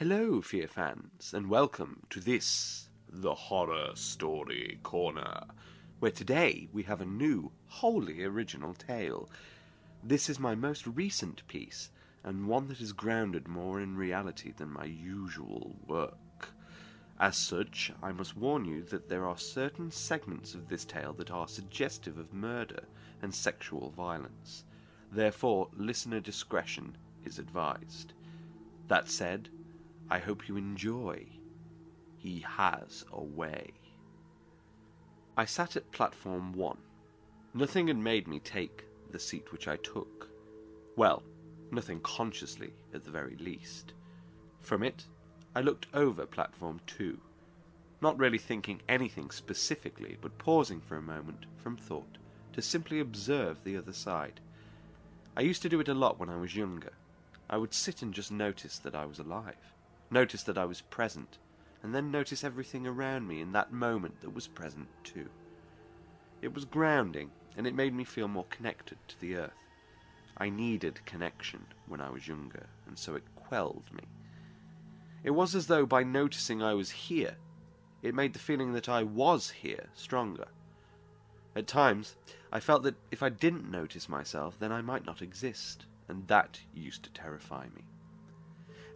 Hello, Fear fans, and welcome to this, the Horror Story Corner, where today we have a new, wholly original tale. This is my most recent piece, and one that is grounded more in reality than my usual work. As such, I must warn you that there are certain segments of this tale that are suggestive of murder and sexual violence. Therefore, listener discretion is advised. That said, I hope you enjoy. He has a way. I sat at platform 1. Nothing had made me take the seat which I took. Well, nothing consciously, at the very least. From it, I looked over platform 2, not really thinking anything specifically, but pausing for a moment from thought to simply observe the other side. I used to do it a lot when I was younger. I would sit and just notice that I was alive. Notice that I was present, and then notice everything around me in that moment that was present too. It was grounding, and it made me feel more connected to the earth. I needed connection when I was younger, and so it quelled me. It was as though by noticing I was here, it made the feeling that I was here stronger. At times, I felt that if I didn't notice myself, then I might not exist, and that used to terrify me.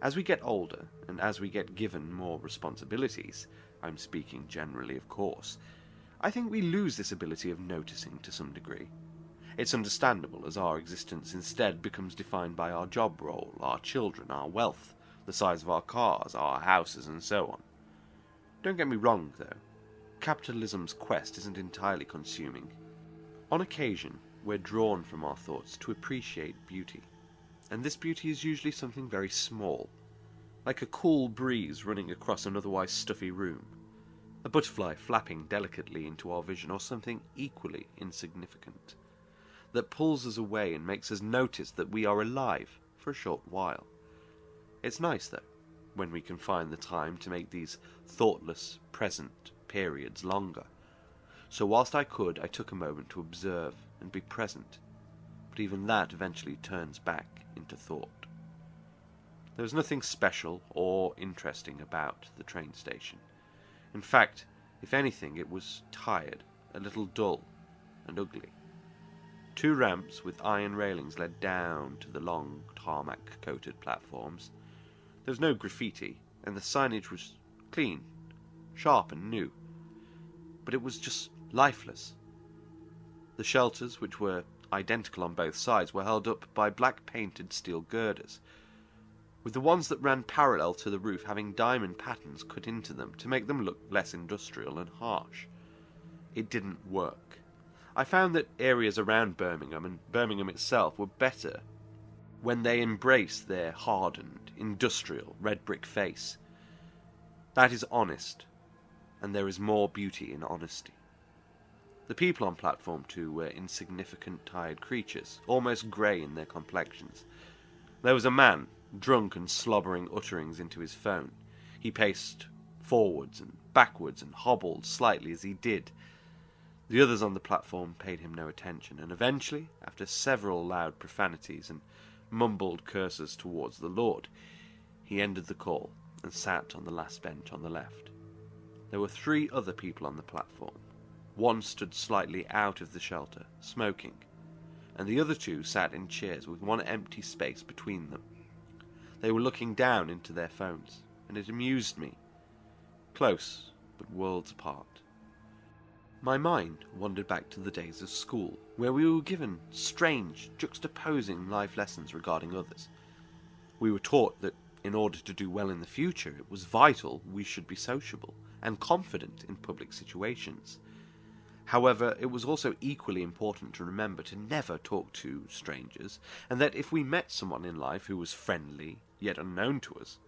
As we get older, and as we get given more responsibilities, I'm speaking generally of course, I think we lose this ability of noticing to some degree. It's understandable as our existence instead becomes defined by our job role, our children, our wealth, the size of our cars, our houses, and so on. Don't get me wrong, though. Capitalism's quest isn't entirely consuming. On occasion, we're drawn from our thoughts to appreciate beauty. And this beauty is usually something very small, like a cool breeze running across an otherwise stuffy room, a butterfly flapping delicately into our vision, or something equally insignificant, that pulls us away and makes us notice that we are alive for a short while. It's nice, though, when we can find the time to make these thoughtless, present periods longer. So whilst I could, I took a moment to observe and be present, but even that eventually turns back into thought. There was nothing special or interesting about the train station. In fact, if anything, it was tired, a little dull, and ugly. 2 ramps with iron railings led down to the long tarmac-coated platforms. There was no graffiti, and the signage was clean, sharp and new, but it was just lifeless. The shelters, which were identical on both sides, were held up by black-painted steel girders, with the ones that ran parallel to the roof having diamond patterns cut into them to make them look less industrial and harsh. It didn't work. I found that areas around Birmingham and Birmingham itself were better when they embraced their hardened, industrial, red brick face. That is honest, and there is more beauty in honesty. The people on Platform 2 were insignificant, tired creatures, almost grey in their complexions. There was a man, drunk and slobbering utterings into his phone. He paced forwards and backwards and hobbled slightly as he did. The others on the platform paid him no attention, and eventually, after several loud profanities and mumbled curses towards the Lord, he ended the call and sat on the last bench on the left. There were 3 other people on the platform. One stood slightly out of the shelter, smoking, and the other 2 sat in chairs with one empty space between them. They were looking down into their phones, and it amused me. Close, but worlds apart. My mind wandered back to the days of school, where we were given strange, juxtaposing life lessons regarding others. We were taught that in order to do well in the future, it was vital we should be sociable and confident in public situations. However, it was also equally important to remember to never talk to strangers, and that if we met someone in life who was friendly, yet unknown to us,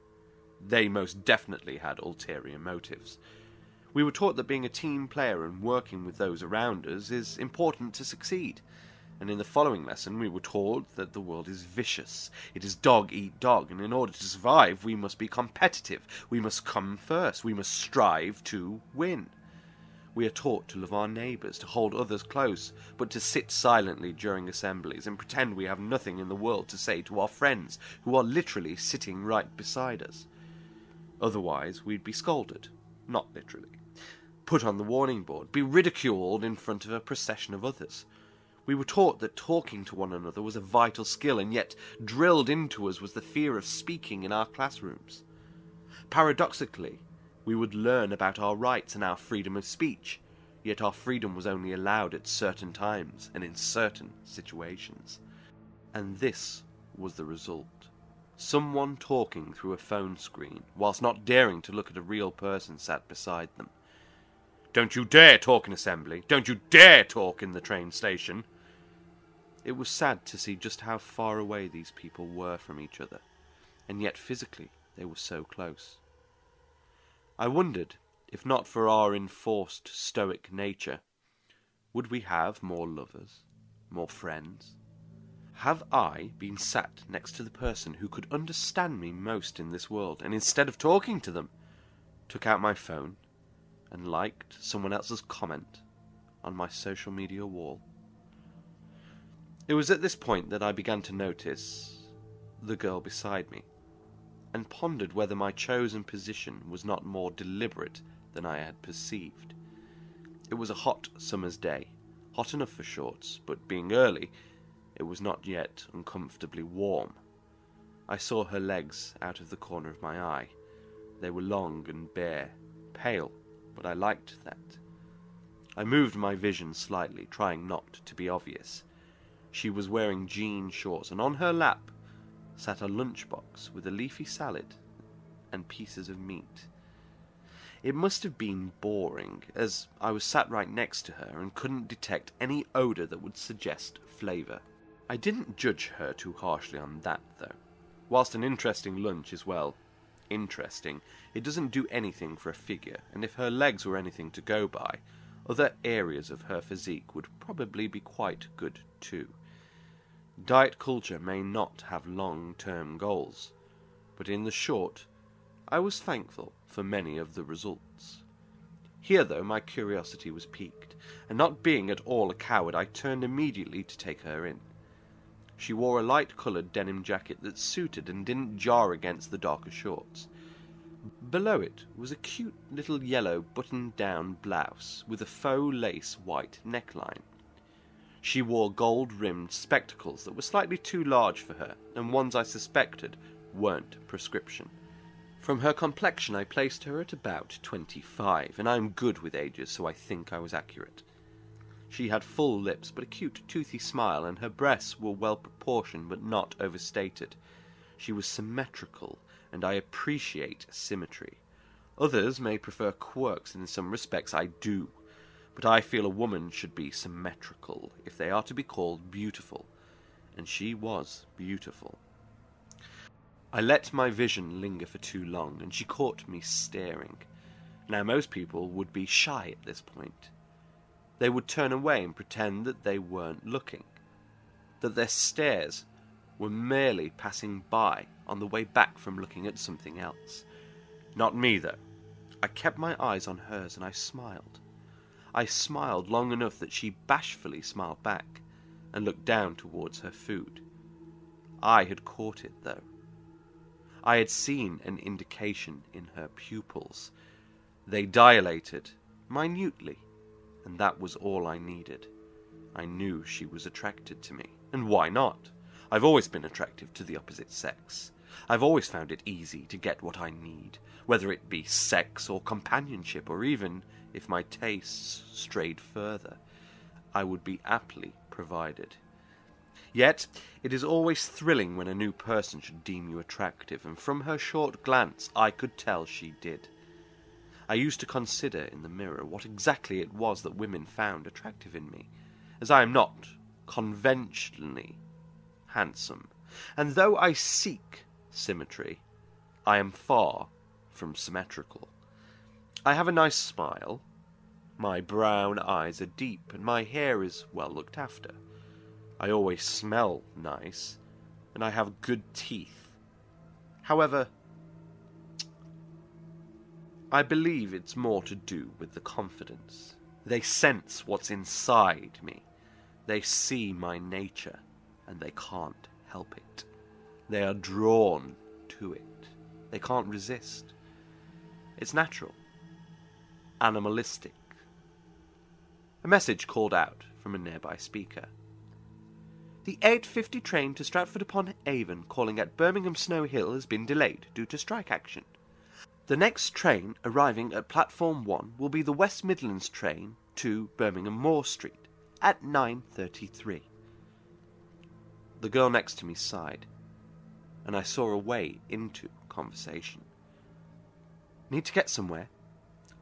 they most definitely had ulterior motives. We were taught that being a team player and working with those around us is important to succeed, and in the following lesson we were taught that the world is vicious, it is dog eat dog, and in order to survive we must be competitive, we must come first, we must strive to win. We are taught to love our neighbours, to hold others close, but to sit silently during assemblies and pretend we have nothing in the world to say to our friends who are literally sitting right beside us. Otherwise, we'd be scolded, not literally, put on the warning board, be ridiculed in front of a procession of others. We were taught that talking to one another was a vital skill, and yet drilled into us was the fear of speaking in our classrooms. Paradoxically, we would learn about our rights and our freedom of speech, yet our freedom was only allowed at certain times and in certain situations. And this was the result. Someone talking through a phone screen, whilst not daring to look at a real person sat beside them. "Don't you dare talk in assembly! Don't you dare talk in the train station!" It was sad to see just how far away these people were from each other, and yet physically they were so close. I wondered, if not for our enforced stoic nature, would we have more lovers, more friends? Have I been sat next to the person who could understand me most in this world, and instead of talking to them, took out my phone and liked someone else's comment on my social media wall? It was at this point that I began to notice the girl beside me, and pondered whether my chosen position was not more deliberate than I had perceived. It was a hot summer's day, hot enough for shorts, but being early, it was not yet uncomfortably warm. I saw her legs out of the corner of my eye. They were long and bare, pale, but I liked that. I moved my vision slightly, trying not to be obvious. She was wearing jean shorts, and on her lap sat a lunchbox with a leafy salad and pieces of meat. It must have been boring, as I was sat right next to her and couldn't detect any odour that would suggest flavour. I didn't judge her too harshly on that, though. Whilst an interesting lunch is, well, interesting, it doesn't do anything for a figure, and if her legs were anything to go by, other areas of her physique would probably be quite good too. Diet culture may not have long-term goals, but in the short, I was thankful for many of the results. Here, though, my curiosity was piqued, and not being at all a coward, I turned immediately to take her in. She wore a light-coloured denim jacket that suited and didn't jar against the darker shorts. Below it was a cute little yellow buttoned-down blouse with a faux lace white neckline. She wore gold-rimmed spectacles that were slightly too large for her, and ones I suspected weren't prescription. From her complexion I placed her at about 25, and I'm good with ages, so I think I was accurate. She had full lips, but a cute, toothy smile, and her breasts were well proportioned but not overstated. She was symmetrical, and I appreciate symmetry. Others may prefer quirks, and in some respects I do, but I feel a woman should be symmetrical if they are to be called beautiful, and she was beautiful. I let my vision linger for too long, and she caught me staring. Now, most people would be shy at this point. They would turn away and pretend that they weren't looking, that their stares were merely passing by on the way back from looking at something else. Not me, though. I kept my eyes on hers, and I smiled. I smiled long enough that she bashfully smiled back and looked down towards her food. I had caught it, though. I had seen an indication in her pupils. They dilated minutely, and that was all I needed. I knew she was attracted to me, and why not? I've always been attractive to the opposite sex. I've always found it easy to get what I need, whether it be sex or companionship, or even, if my tastes strayed further, I would be aptly provided. Yet, it is always thrilling when a new person should deem you attractive, and from her short glance I could tell she did. I used to consider in the mirror what exactly it was that women found attractive in me, as I am not conventionally handsome, and though I seek symmetry, I am far from symmetrical. I have a nice smile, my brown eyes are deep, and my hair is well looked after. I always smell nice, and I have good teeth. However, I believe it's more to do with the confidence. They sense what's inside me. They see my nature, and they can't help it. They are drawn to it. They can't resist. It's natural. Animalistic. A message called out from a nearby speaker. The 8:50 train to Stratford-upon-Avon calling at Birmingham Snow Hill has been delayed due to strike action. The next train arriving at Platform 1 will be the West Midlands train to Birmingham Moor Street at 9:33. The girl next to me sighed, and I saw a way into conversation. Need to get somewhere?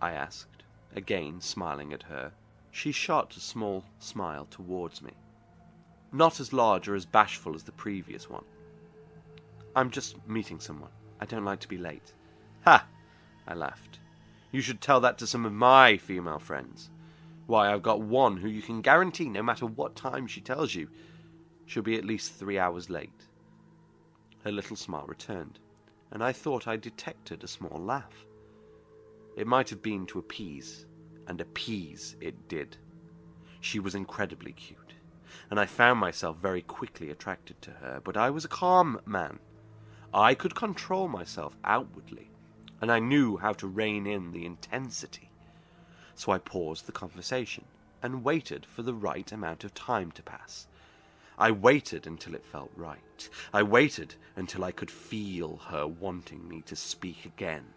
I asked, again smiling at her. She shot a small smile towards me, not as large or as bashful as the previous one. I'm just meeting someone. I don't like to be late. Ha! I laughed. You should tell that to some of my female friends. Why, I've got one who you can guarantee no matter what time she tells you, she'll be at least 3 hours late. Her little smile returned, and I thought I detected a small laugh. It might have been to appease, and appease it did. She was incredibly cute, and I found myself very quickly attracted to her, but I was a calm man. I could control myself outwardly, and I knew how to rein in the intensity. So I paused the conversation and waited for the right amount of time to pass. I waited until it felt right. I waited until I could feel her wanting me to speak again.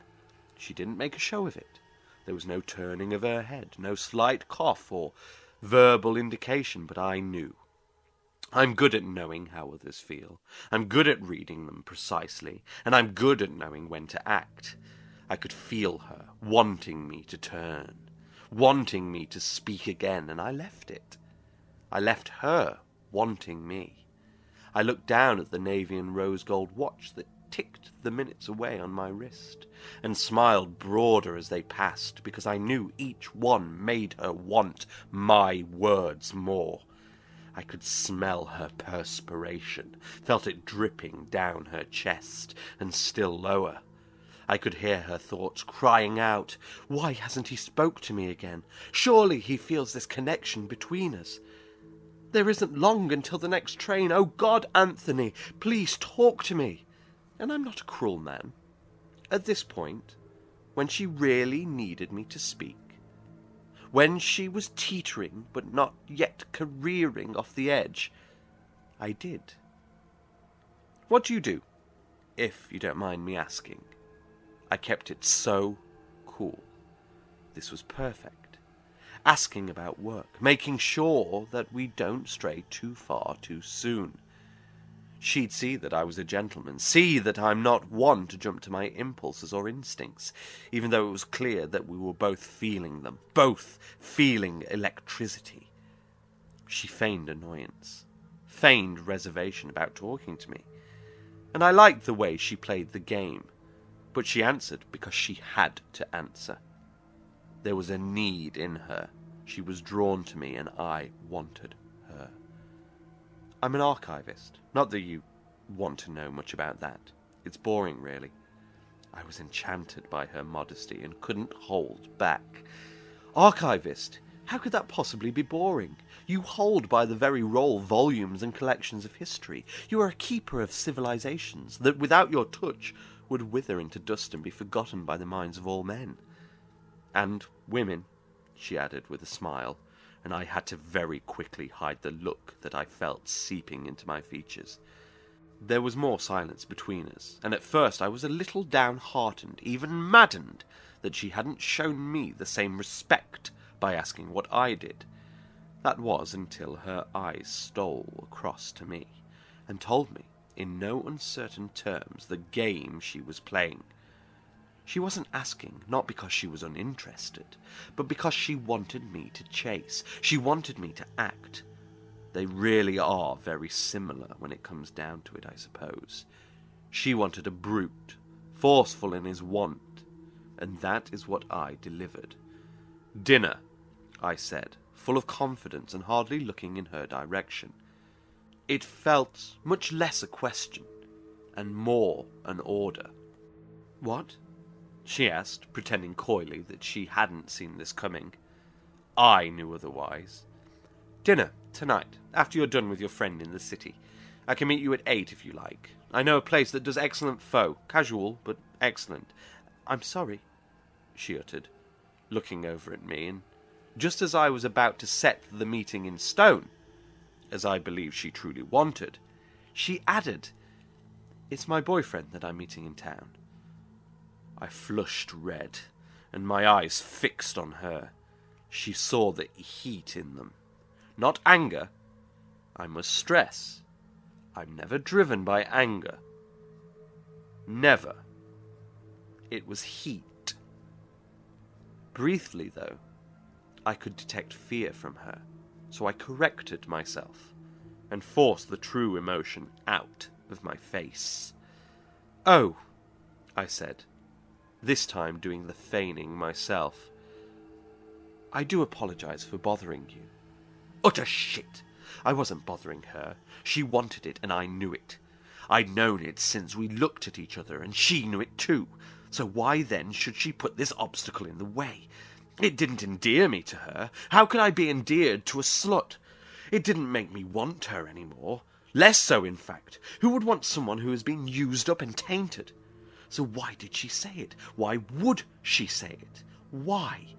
She didn't make a show of it. There was no turning of her head, no slight cough or verbal indication, but I knew. I'm good at knowing how others feel. I'm good at reading them precisely, and I'm good at knowing when to act. I could feel her wanting me to turn, wanting me to speak again, and I left it. I left her wanting me. I looked down at the navy and rose gold watch that ticked the minutes away on my wrist, and smiled broader as they passed, because I knew each one made her want my words more. I could smell her perspiration, felt it dripping down her chest, and still lower. I could hear her thoughts crying out, "Why hasn't he spoke to me again? Surely he feels this connection between us. There isn't long until the next train. Oh God, Anthony, please talk to me." And I'm not a cruel man. At this point, when she really needed me to speak, when she was teetering but not yet careering off the edge, I did. What do you do, if you don't mind me asking? I kept it so cool. This was perfect. Asking about work, making sure that we don't stray too far too soon. She'd see that I was a gentleman, see that I'm not one to jump to my impulses or instincts, even though it was clear that we were both feeling them, both feeling electricity. She feigned annoyance, feigned reservation about talking to me, and I liked the way she played the game, but she answered because she had to answer. There was a need in her. She was drawn to me, and I wanted her. I'm an archivist. Not that you want to know much about that. It's boring, really. I was enchanted by her modesty and couldn't hold back. Archivist? How could that possibly be boring? You hold by the very role volumes and collections of history. You are a keeper of civilizations that, without your touch, would wither into dust and be forgotten by the minds of all men. And women, she added with a smile, and I had to very quickly hide the look that I felt seeping into my features. There was more silence between us, and at first I was a little downhearted, even maddened, that she hadn't shown me the same respect by asking what I did. That was until her eyes stole across to me, and told me, in no uncertain terms, the game she was playing. She wasn't asking, not because she was uninterested, but because she wanted me to chase. She wanted me to act. They really are very similar when it comes down to it, I suppose. She wanted a brute, forceful in his want, and that is what I delivered. "Dinner," I said, full of confidence and hardly looking in her direction. It felt much less a question, and more an order. "What?" she asked, pretending coyly that she hadn't seen this coming. I knew otherwise. "Dinner, tonight, after you're done with your friend in the city. I can meet you at 8 if you like. I know a place that does excellent pho. Casual, but excellent." "I'm sorry." she uttered, looking over at me, and just as I was about to set the meeting in stone, as I believe she truly wanted, she added, "It's my boyfriend that I'm meeting in town." I flushed red, and my eyes fixed on her. She saw the heat in them. Not anger. I must stress, I'm never driven by anger. Never. It was heat. Briefly, though, I could detect fear from her, so I corrected myself and forced the true emotion out of my face. "Oh," I said, this time doing the feigning myself. "I do apologize for bothering you." Utter shit! I wasn't bothering her. She wanted it, and I knew it. I'd known it since we looked at each other, and she knew it too. So why then should she put this obstacle in the way? It didn't endear me to her. How could I be endeared to a slut? It didn't make me want her any more. Less so, in fact. Who would want someone who has been used up and tainted? So why did she say it? Why would she say it? Why?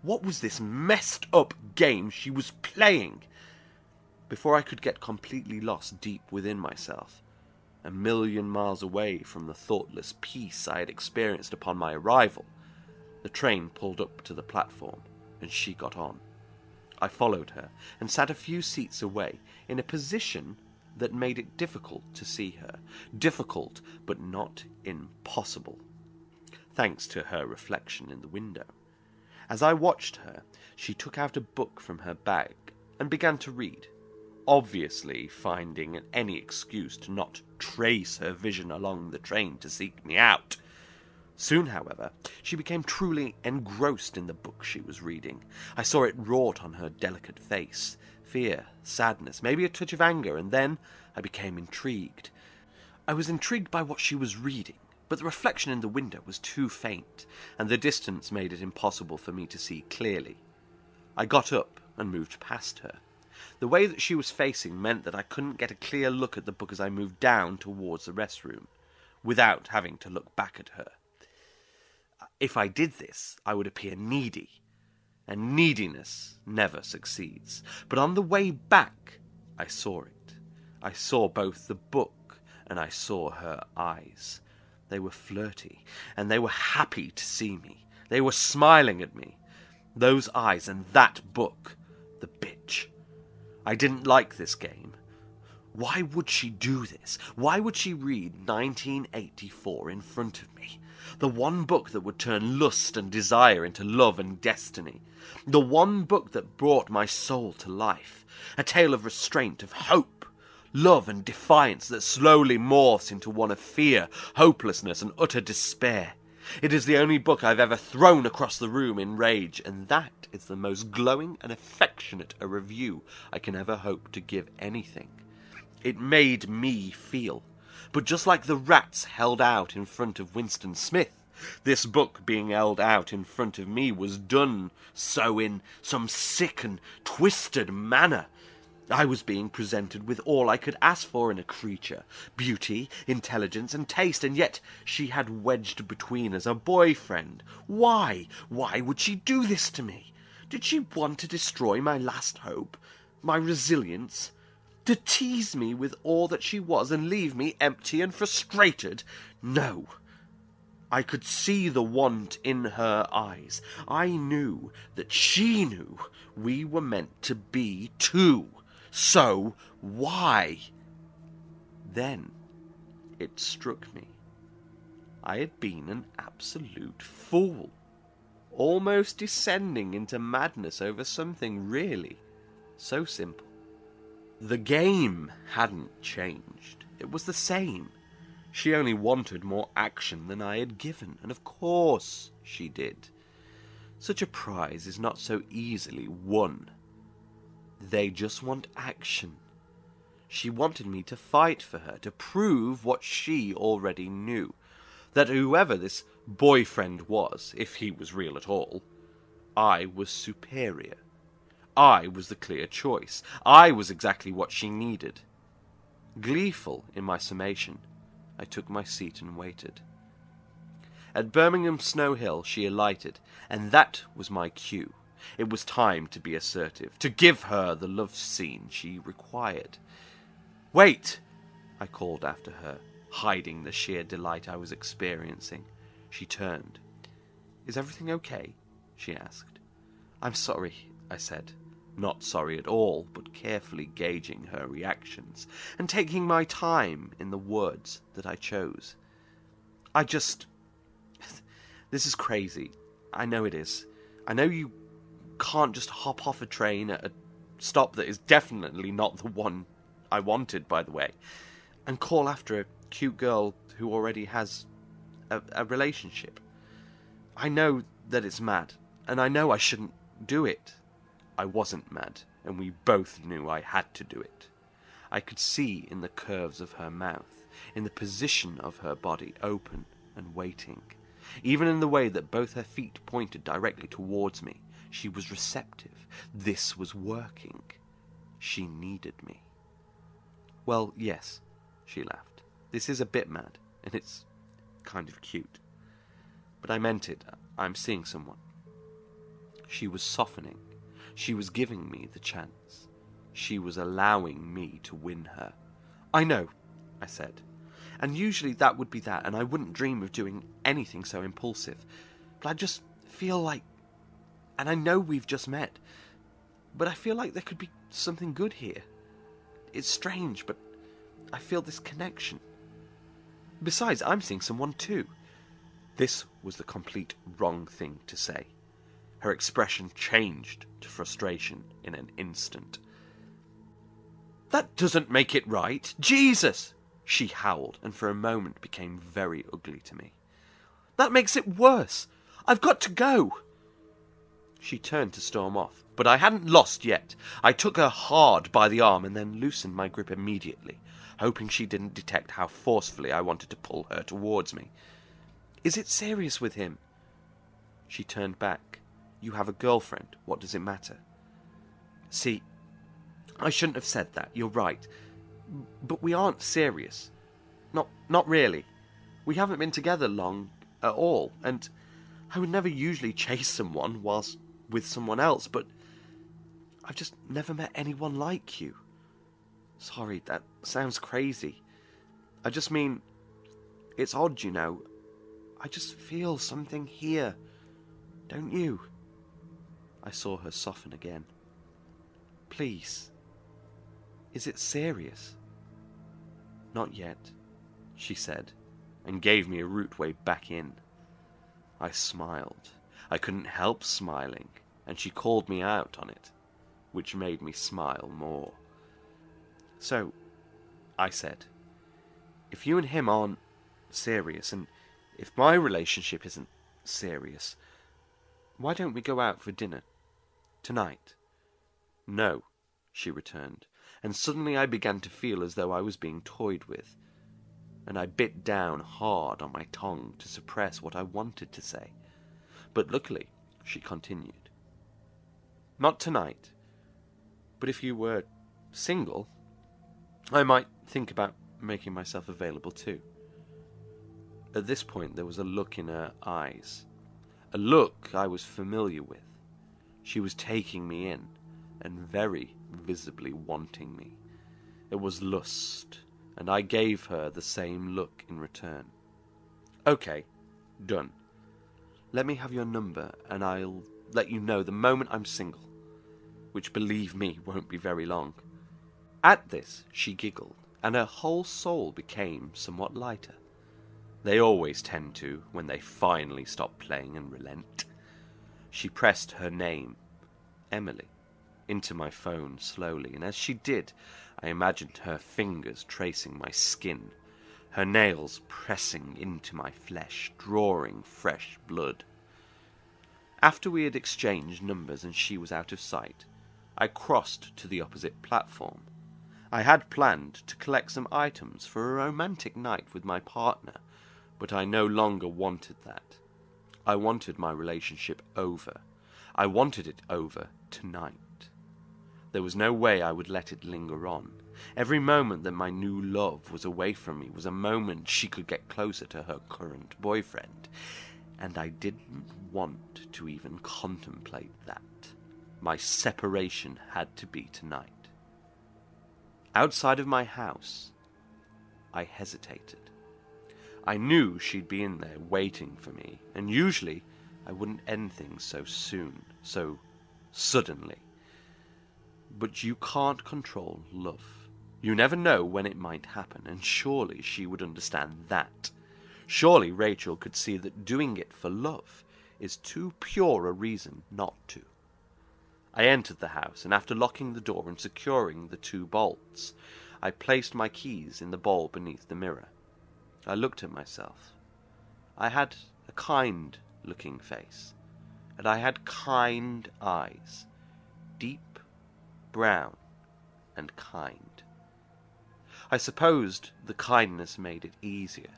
What was this messed up game she was playing? Before I could get completely lost deep within myself, a million miles away from the thoughtless peace I had experienced upon my arrival, the train pulled up to the platform, and she got on. I followed her, and sat a few seats away, in a position that made it difficult to see her. Difficult, but not impossible, thanks to her reflection in the window. As I watched her, she took out a book from her bag and began to read, obviously finding any excuse to not trace her vision along the train to seek me out. Soon, however, she became truly engrossed in the book she was reading. I saw it wrought on her delicate face. Fear, sadness, maybe a touch of anger, and then I became intrigued. I was intrigued by what she was reading, but the reflection in the window was too faint, and the distance made it impossible for me to see clearly. I got up and moved past her. The way that she was facing meant that I couldn't get a clear look at the book as I moved down towards the restroom, without having to look back at her. If I did this, I would appear needy, and neediness never succeeds. But on the way back, I saw it. I saw both the book and I saw her eyes. They were flirty, and they were happy to see me. They were smiling at me. Those eyes and that book, the bitch. I didn't like this game. Why would she do this? Why would she read 1984 in front of me? The one book that would turn lust and desire into love and destiny. The one book that brought my soul to life. A tale of restraint, of hope, love and defiance that slowly morphs into one of fear, hopelessness and utter despair. It is the only book I've ever thrown across the room in rage, and that is the most glowing and affectionate a review I can ever hope to give anything. It made me feel. But just like the rats held out in front of Winston Smith, this book being held out in front of me was done so in some sick and twisted manner. I was being presented with all I could ask for in a creature: beauty, intelligence, and taste, and yet she had wedged between us a boyfriend. Why? Why would she do this to me? Did she want to destroy my last hope, my resilience? To tease me with all that she was and leave me empty and frustrated? No. I could see the want in her eyes. I knew that she knew we were meant to be two. So why? Then it struck me. I had been an absolute fool, almost descending into madness over something really so simple. The game hadn't changed. It was the same. She only wanted more action than I had given, and of course she did. Such a prize is not so easily won. They just want action. She wanted me to fight for her, to prove what she already knew, that whoever this boyfriend was, if he was real at all, I was superior. I was the clear choice. I was exactly what she needed. Gleeful in my summation, I took my seat and waited. At Birmingham Snow Hill she alighted, and that was my cue. It was time to be assertive, to give her the love scene she required. "Wait!" I called after her, hiding the sheer delight I was experiencing. She turned. "Is everything okay?" she asked. "I'm sorry," I said. Not sorry at all, but carefully gauging her reactions and taking my time in the words that I chose. This is crazy. I know it is. I know you can't just hop off a train at a stop that is definitely not the one I wanted, by the way, and call after a cute girl who already has a relationship. I know that it's mad, and I know I shouldn't do it. I wasn't mad, and we both knew I had to do it. I could see in the curves of her mouth, in the position of her body open and waiting, even in the way that both her feet pointed directly towards me. She was receptive. This was working. She needed me. "Well, yes," she laughed. "This is a bit mad, and it's kind of cute. But I meant it. I'm seeing someone." She was softening. She was giving me the chance. She was allowing me to win her. "I know," I said. "And usually that would be that, and I wouldn't dream of doing anything so impulsive. But I just feel like... And I know we've just met, but I feel like there could be something good here. It's strange, but I feel this connection. Besides, I'm seeing someone too." This was the complete wrong thing to say. Her expression changed to frustration in an instant. "That doesn't make it right! Jesus!" she howled, and for a moment became very ugly to me. "That makes it worse! I've got to go!" She turned to storm off, but I hadn't lost yet. I took her hard by the arm and then loosened my grip immediately, hoping she didn't detect how forcefully I wanted to pull her towards me. "Is it serious with him?" She turned back. "You have a girlfriend. What does it matter?" "See, I shouldn't have said that. You're right. But we aren't serious. Not really. We haven't been together long at all, and I would never usually chase someone whilst with someone else, but I've just never met anyone like you. Sorry, that sounds crazy. I just mean, it's odd, you know. I just feel something here. Don't you?" I saw her soften again. "Please. Is it serious?" "Not yet," she said, and gave me a route way back in. I smiled. I couldn't help smiling, and she called me out on it, which made me smile more. "So," I said, "if you and him aren't serious, and if my relationship isn't serious, why don't we go out for dinner tonight?" "No," she returned, and suddenly I began to feel as though I was being toyed with, and I bit down hard on my tongue to suppress what I wanted to say. But luckily, she continued, "Not tonight, but if you were single, I might think about making myself available too." At this point there was a look in her eyes, a look I was familiar with. She was taking me in, and very visibly wanting me. It was lust, and I gave her the same look in return. "Okay, done. Let me have your number, and I'll let you know the moment I'm single, which, believe me, won't be very long." At this she giggled, and her whole soul became somewhat lighter. They always tend to when they finally stop playing and relent. She pressed her name, Emily, into my phone slowly, and as she did, I imagined her fingers tracing my skin, her nails pressing into my flesh, drawing fresh blood. After we had exchanged numbers and she was out of sight, I crossed to the opposite platform. I had planned to collect some items for a romantic night with my partner, but I no longer wanted that. I wanted my relationship over. I wanted it over tonight. There was no way I would let it linger on. Every moment that my new love was away from me was a moment she could get closer to her current boyfriend, and I didn't want to even contemplate that. My separation had to be tonight. Outside of my house, I hesitated. I knew she'd be in there waiting for me, and usually I wouldn't end things so soon, so suddenly. But you can't control love. You never know when it might happen, and surely she would understand that. Surely Rachel could see that doing it for love is too pure a reason not to. I entered the house, and after locking the door and securing the 2 bolts, I placed my keys in the bowl beneath the mirror. I looked at myself. I had a kind-looking face, and I had kind eyes, deep, brown, and kind. I supposed the kindness made it easier.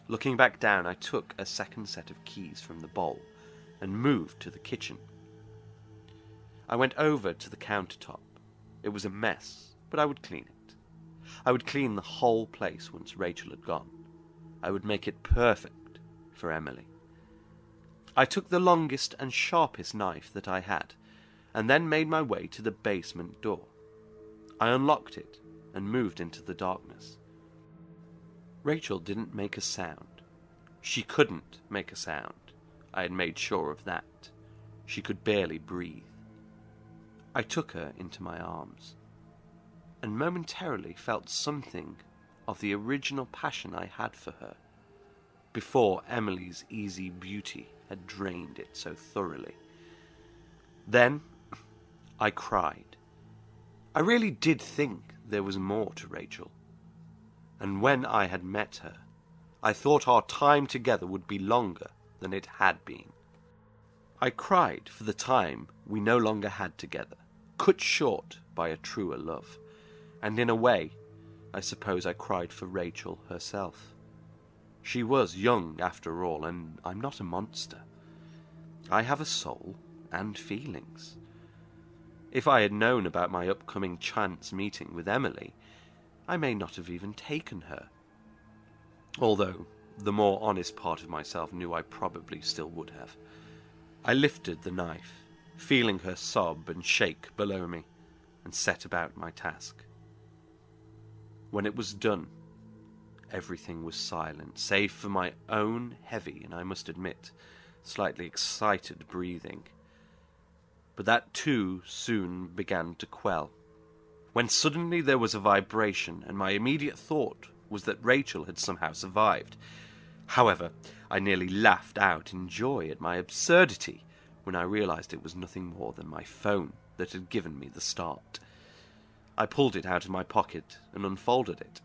Looking back down, I took a second set of keys from the bowl and moved to the kitchen. I went over to the countertop. It was a mess, but I would clean it. I would clean the whole place once Rachel had gone. I would make it perfect for Emily. I took the longest and sharpest knife that I had, and then made my way to the basement door. I unlocked it and moved into the darkness. Rachel didn't make a sound. She couldn't make a sound. I had made sure of that. She could barely breathe. I took her into my arms, and momentarily felt something of the original passion I had for her, before Emily's easy beauty had drained it so thoroughly. Then I cried. I really did think there was more to Rachel, and when I had met her, I thought our time together would be longer than it had been. I cried for the time we no longer had together, cut short by a truer love, and in a way, I suppose I cried for Rachel herself. She was young after all, and I'm not a monster. I have a soul and feelings. If I had known about my upcoming chance meeting with Emily, I may not have even taken her. Although the more honest part of myself knew I probably still would have. I lifted the knife, feeling her sob and shake below me, and set about my task. When it was done, everything was silent, save for my own heavy, and I must admit, slightly excited breathing. But that too soon began to quell, when suddenly there was a vibration, and my immediate thought was that Rachel had somehow survived. However, I nearly laughed out in joy at my absurdity when I realized it was nothing more than my phone that had given me the start. I pulled it out of my pocket and unfolded it.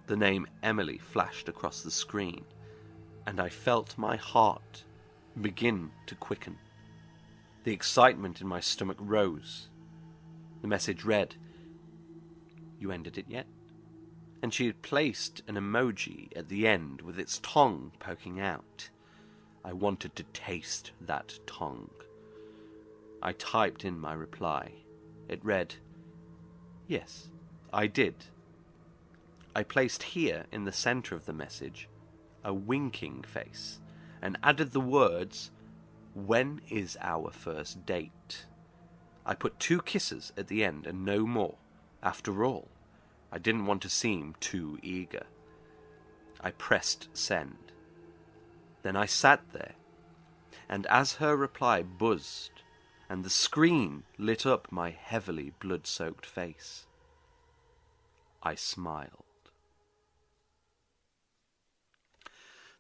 The name Emily flashed across the screen, and I felt my heart begin to quicken. The excitement in my stomach rose. The message read, "You ended it yet?" And she had placed an emoji at the end with its tongue poking out. I wanted to taste that tongue. I typed in my reply. It read, "Yes, I did." I placed here in the center of the message a winking face and added the words, "When is our first date?" I put 2 kisses at the end and no more. After all, I didn't want to seem too eager. I pressed send. Then I sat there, and as her reply buzzed and the screen lit up my heavily blood-soaked face, I smiled.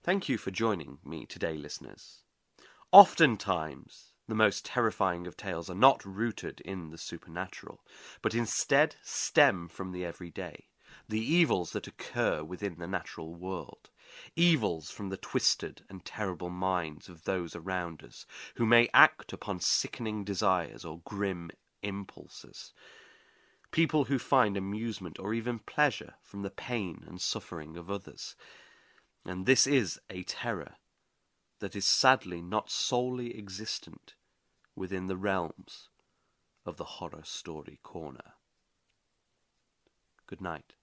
Thank you for joining me today, listeners. Oftentimes, the most terrifying of tales are not rooted in the supernatural, but instead stem from the everyday, the evils that occur within the natural world, evils from the twisted and terrible minds of those around us, who may act upon sickening desires or grim impulses, people who find amusement or even pleasure from the pain and suffering of others. And this is a terror that is sadly not solely existent within the realms of the Horror Story Corner. Good night.